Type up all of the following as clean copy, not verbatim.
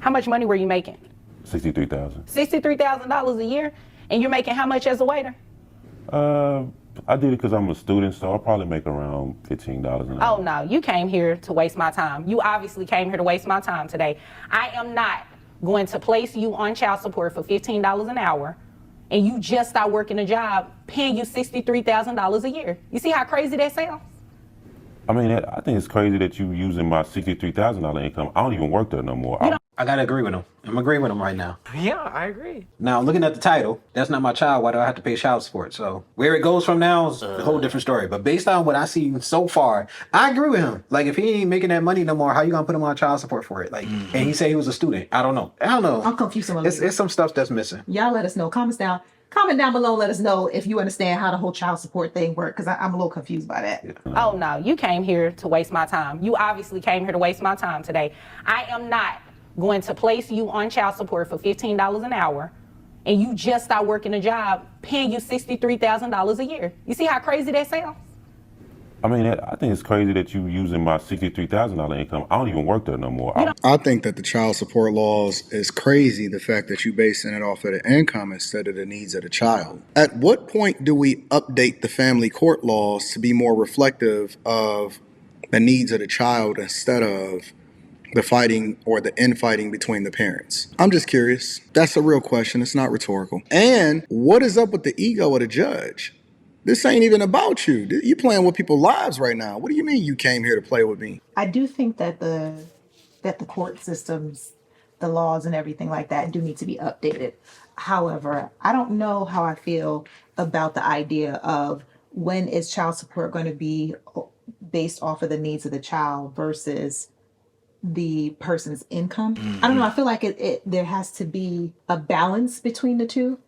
How much money were you making? $63,000. $63,000 a year? And you're making how much as a waiter? I did it because I'm a student, so I'll probably make around $15 an hour. Oh no, you came here to waste my time. You obviously came here to waste my time today. I am not going to place you on child support for $15 an hour, and you just start working a job paying you $63,000 a year. You see how crazy that sounds? I mean, I think it's crazy that you using my $63,000 income. I don't even work there no more. I gotta agree with him. I'm agreeing with him right now. Yeah, I agree. Now, looking at the title, that's not my child. Why do I have to pay child support? So where it goes from now is a whole different story. But based on what I've seen so far, I agree with him. Like, if he ain't making that money no more, how you gonna put him on child support for it? Like, and he said he was a student. I don't know. I'm confused. It's some stuff that's missing. Y'all let us know. Comment down below. Let us know if you understand how the whole child support thing works, because I'm a little confused by that. Yeah. Oh no, you came here to waste my time. You obviously came here to waste my time today. I am not going to place you on child support for $15 an hour, and you just start working a job paying you $63,000 a year. You see how crazy that sounds? I mean, I think it's crazy that you using my $63,000 income. I don't even work there no more. I think that the child support laws is crazy, the fact that you basing it off of the income instead of the needs of the child. At what point do we update the family court laws to be more reflective of the needs of the child instead of the fighting or the infighting between the parents? I'm just curious. That's a real question. It's not rhetorical. And what is up with the ego of the judge? This ain't even about you. You playing with people's lives right now. What do you mean you came here to play with me? I do think that the court systems, the laws and everything like that do need to be updated. However, I don't know how I feel about the idea of when is child support going to be based off of the needs of the child versus the person's income. I don't know. I feel like there has to be a balance between the two,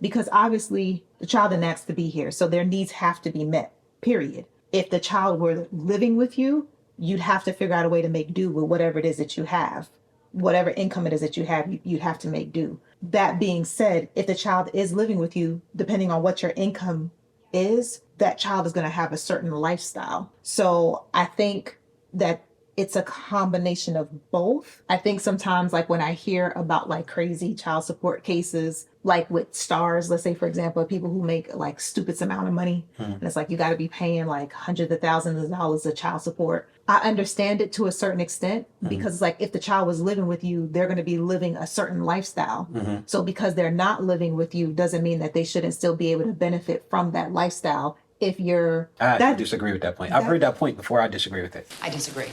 because obviously the child didn't ask to be here, so their needs have to be met, period. If the child were living with you, you'd have to figure out a way to make do with whatever it is that you have. Whatever income it is that you have, you'd have to make do. That being said, if the child is living with you, depending on what your income is, that child is going to have a certain lifestyle. So I think that it's a combination of both. I think sometimes, like when I hear about like crazy child support cases, like with stars, let's say, for example, people who make like stupid amount of money, and it's like you got to be paying like hundreds of thousands of dollars of child support. I understand it to a certain extent, because it's like if the child was living with you, they're going to be living a certain lifestyle. So because they're not living with you doesn't mean that they shouldn't still be able to benefit from that lifestyle. If you're... I disagree with that point. I've heard that point before. I disagree with it. I disagree.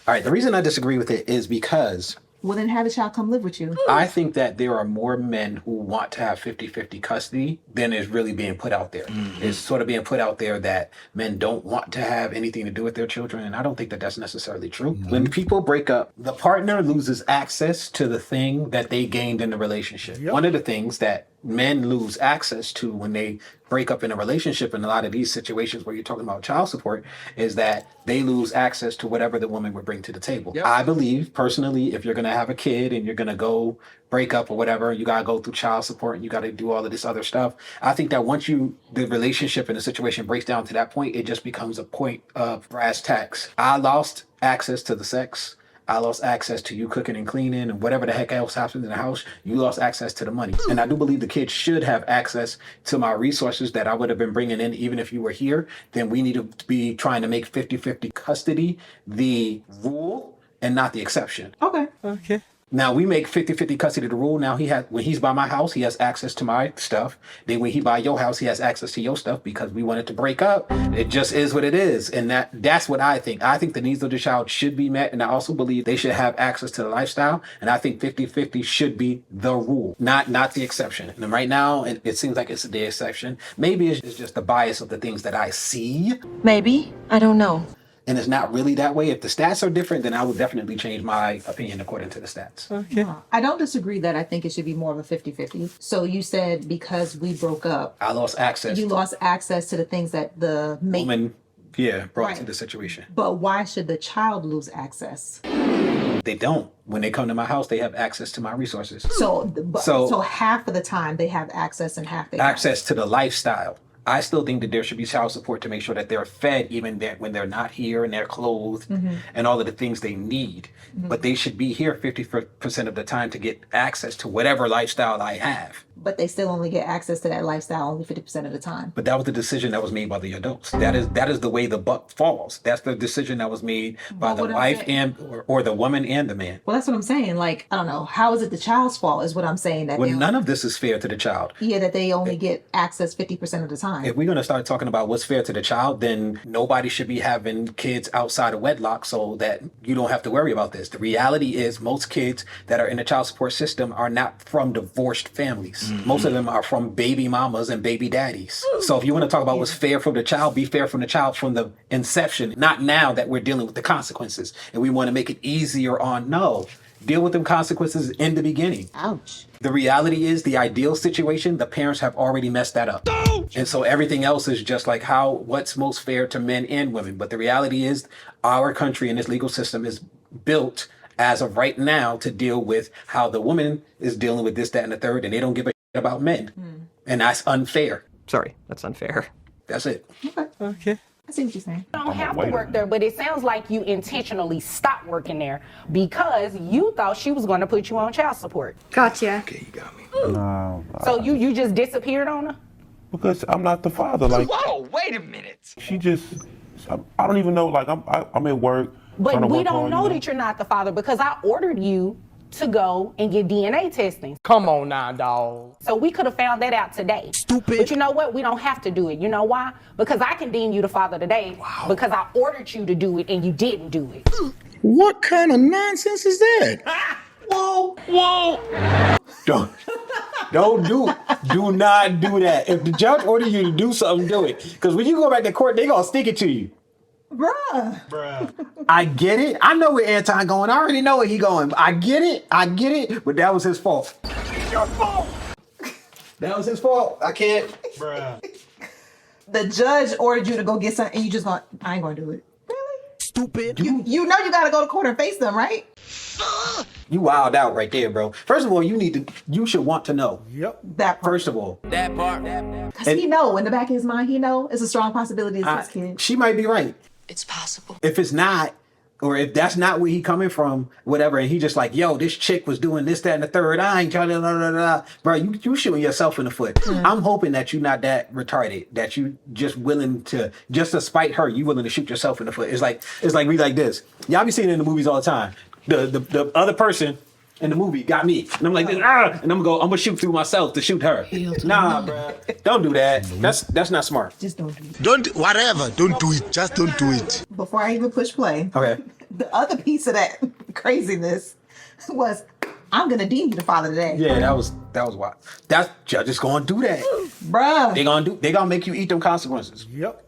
All right. The reason I disagree with it is because... Well, then have the child come live with you. I think that there are more men who want to have 50-50 custody than is really being put out there. It's sort of being put out there that men don't want to have anything to do with their children, and I don't think that that's necessarily true. When people break up, the partner loses access to the thing that they gained in the relationship. One of the things that men lose access to when they break up in a relationship in a lot of these situations where you're talking about child support is that they lose access to whatever the woman would bring to the table. I believe personally, if you're going to have a kid and you're going to go break up or whatever, you got to go through child support and you got to do all of this other stuff. I think that once the relationship and the situation breaks down to that point, it just becomes a point of brass tacks. I lost access to the sex. I lost access to you cooking and cleaning and whatever the heck else happens in the house. You lost access to the money. And I do believe the kids should have access to my resources that I would have been bringing in even if you were here. Then we need to be trying to make 50-50 custody the rule and not the exception. Okay. Now we make 50-50 custody the rule. Now when he's by my house, he has access to my stuff. Then when he by your house, he has access to your stuff because we wanted to break up. It just is what it is. And that's what I think. I think the needs of the child should be met. And I also believe they should have access to the lifestyle. And I think 50-50 should be the rule, not the exception. And right now, it seems like it's the exception. Maybe it's just the bias of the things that I see. Maybe. I don't know. And it's not really that way. If the stats are different, then I would definitely change my opinion according to the stats. Okay. I don't disagree that I think it should be more of a 50-50. So you said because we broke up, I lost access. you lost access to the things that the woman, brought Right. to the situation. But why should the child lose access? They don't. When they come to my house, they have access to my resources. So half of the time they have access and half they don't. Access to the lifestyle. I still think that there should be child support to make sure that they're fed even when they're not here and they're clothed and all of the things they need. But they should be here 50% of the time to get access to whatever lifestyle I have. But they still only get access to that lifestyle only 50% of the time. But that was the decision that was made by the adults. That is the way the buck falls. That's the decision that was made by But the what I'm wife saying- or the woman and the man. Well, that's what I'm saying. Like, I don't know. How is it the child's fault is what I'm saying. That Well, they, none of this is fair to the child. yeah, that they only get access 50% of the time. If we're going to start talking about what's fair to the child, then nobody should be having kids outside of wedlock so that you don't have to worry about this. The reality is most kids that are in the child support system are not from divorced families. Most of them are from baby mamas and baby daddies. So if you want to talk about what's fair for the child, be fair from the child from the inception, not now that we're dealing with the consequences. And we want to make it easier on, no, deal with them consequences in the beginning. Ouch. The reality is the ideal situation, the parents have already messed that up. And so everything else is just like what's most fair to men and women. But the reality is our country and this legal system is built as of right now to deal with how the woman is dealing with this, that, and the third, and they don't give a shit about men. And that's unfair. Sorry, that's unfair. That's it. Okay. I see what you're saying. You don't have to work there, but it sounds like you intentionally stopped working there because you thought she was going to put you on child support. Gotcha. Okay, you got me. No, So you just disappeared on her? because I'm not the father. Like, Whoa, wait a minute. she just, I don't even know. Like, I'm at work. trying to But we work don't hard, know you that you're not the father because I ordered you to go and get DNA testing. Come on now, dog. So we could have found that out today. Stupid. But you know what? We don't have to do it. You know why? Because I can deem you the father today because I ordered you to do it and you didn't do it. What kind of nonsense is that? Don't do it. Do not do that. If the judge ordered you to do something, do it. Because when you go back to court, they gonna stick it to you. Bruh. I get it. I know where Anton going. I already know where he going. I get it. But that was his fault. Your fault. That was his fault. I can't. The judge ordered you to go get something and you just going, I ain't going to do it. Really? Stupid. You know you got to go to court and face them, right? You wild out right there, bro. First of all, you should want to know. That part. First of all. Because he know, in the back of his mind, he know it's a strong possibility it's his kid. She might be right. It's possible. If it's not, or if that's not where he coming from, whatever, and he just like, yo, this chick was doing this, that, and the third, I ain't trying to, bro, you shooting yourself in the foot. I'm hoping that you're not that retarded, that you just willing to, just to spite her, you willing to shoot yourself in the foot. It's like we like this. Y'all be seeing it in the movies all the time. The other person in the movie got me, and I'm like, and I'm gonna shoot through myself to shoot her. Nah, bro, don't do that. That's not smart. Just don't do it. Don't do it. Just don't do it. Before I even push play, Okay. the other piece of that craziness was, I'm going to deem you the father today. Yeah, that was wild. That's judges gonna do that. Bruh. They gonna make you eat them consequences. Yep.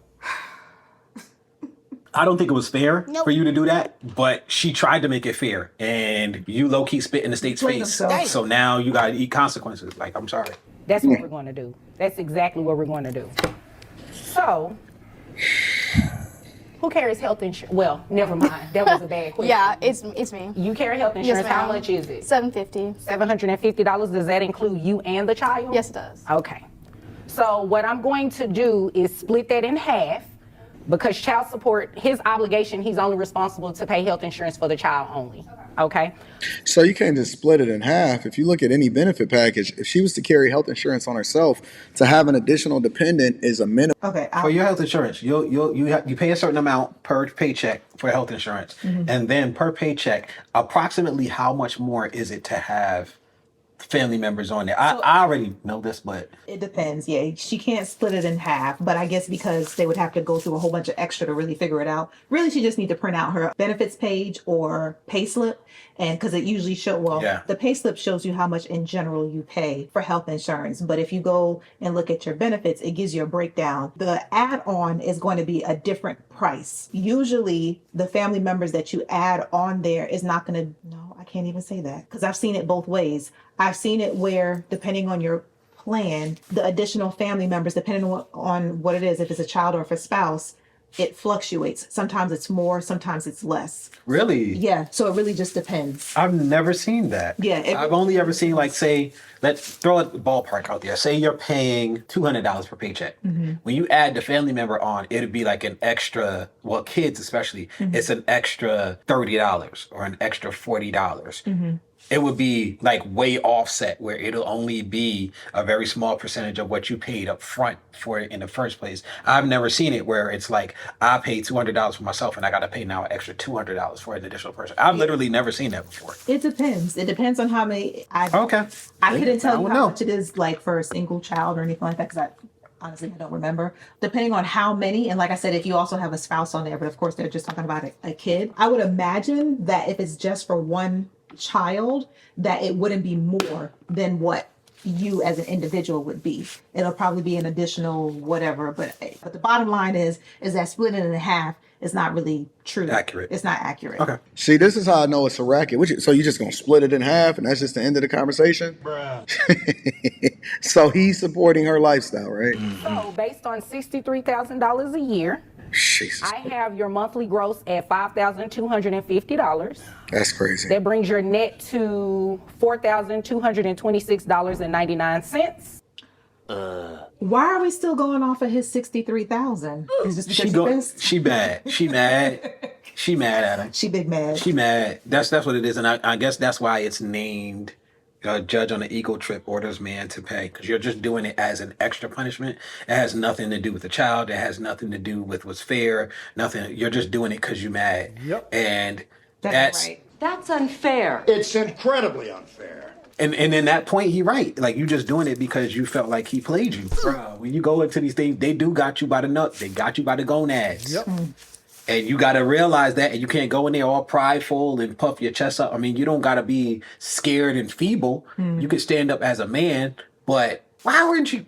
I don't think it was fair for you to do that, but she tried to make it fair, and you low key spit in the state's Blame face. himself. So now you gotta eat consequences. Like, I'm sorry. That's what we're going to do. That's exactly what we're going to do. So, who carries health insurance? Well, never mind. That was a bad question. Yeah, it's me. You carry health insurance. Yes, How ma'am. much is it? $750. $750. Does that include you and the child? Yes, it does. Okay. So what I'm going to do is split that in half because child support, his obligation, he's only responsible to pay health insurance for the child only. Okay? So you can't just split it in half. If you look at any benefit package, if she was to carry health insurance on herself, to have an additional dependent is a minimum. Okay. For your health insurance, you pay a certain amount per paycheck for health insurance, and then per paycheck, approximately how much more is it to have family members on there? I already know this, but It depends. Yeah, she can't split it in half, but I guess because they would have to go through a whole bunch of extra to really figure it out. Really, she just need to print out her benefits page or payslip, and because it usually the payslip shows you how much in general you pay for health insurance. But if you go and look at your benefits, it gives you a breakdown. The add-on is going to be a different price. Usually, the family members that you add on there is not going to. No, I can't even say that because I've seen it both ways. I've seen it where, depending on your plan, the additional family members, depending on what it is, if it's a child or if it's a spouse, it fluctuates. Sometimes it's more, sometimes it's less. Really? Yeah, so it really just depends. I've never seen that. Yeah, I've only ever seen, like, say, let's throw a ballpark out there. Say you're paying $200 per paycheck. When you add the family member on, it'd be like an extra, well, kids especially, it's an extra $30 or an extra $40. It would be like way offset where it'll only be a very small percentage of what you paid up front for it in the first place. I've never seen it where it's like I paid $200 for myself and I got to pay now an extra $200 for an additional person. I've literally never seen that before. it depends. It depends on how many. Okay. I couldn't tell you would how know. much it is like for a single child or anything like that because honestly, I don't remember. Depending on how many, and like I said, if you also have a spouse on there, but of course they're just talking about a kid. I would imagine that if it's just for one child, that it wouldn't be more than what you as an individual would be. It'll probably be an additional whatever, but the bottom line is that splitting it in half is not really true. Accurate. It's not accurate. Okay. See, this is how I know it's a racket. So you just gonna split it in half, and that's just the end of the conversation? Bruh. So he's supporting her lifestyle, right? So based on $63,000 a year, Jesus, I have your monthly gross at $5,250. that's crazy. That brings your net to $4,226.99. Why are we still going off of his 63,000? Is this because she pissed? She mad. She mad. She mad at him. She big mad. She mad. That's what it is, and I guess that's why it's named judge on an ego trip orders man to pay, because you're just doing it as an extra punishment. It has nothing to do with the child. It has nothing to do with what's fair. Nothing. You're just doing it because you mad. Yep. And that's right. That's unfair. It's incredibly unfair. And in that point, he right. Like, you just doing it because you felt like he played you. Bro, when you go into these things, they do got you by the nut. They got you by the gonads. Yep. And you got to realize that, and you can't go in there all prideful and puff your chest up. I mean, you don't got to be scared and feeble. You can stand up as a man, but why weren't you?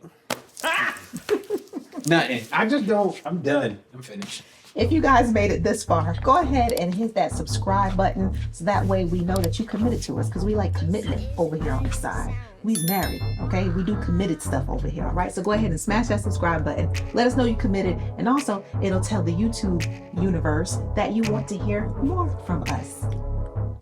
Nothing. I just don't. I'm done. I'm finished. If you guys made it this far, go ahead and hit that subscribe button so that way we know that you committed to us, because we like commitment over here on this side. We married, okay? We do committed stuff over here, all right? So go ahead and smash that subscribe button. Let us know you committed, and also it'll tell the YouTube universe that you want to hear more from us.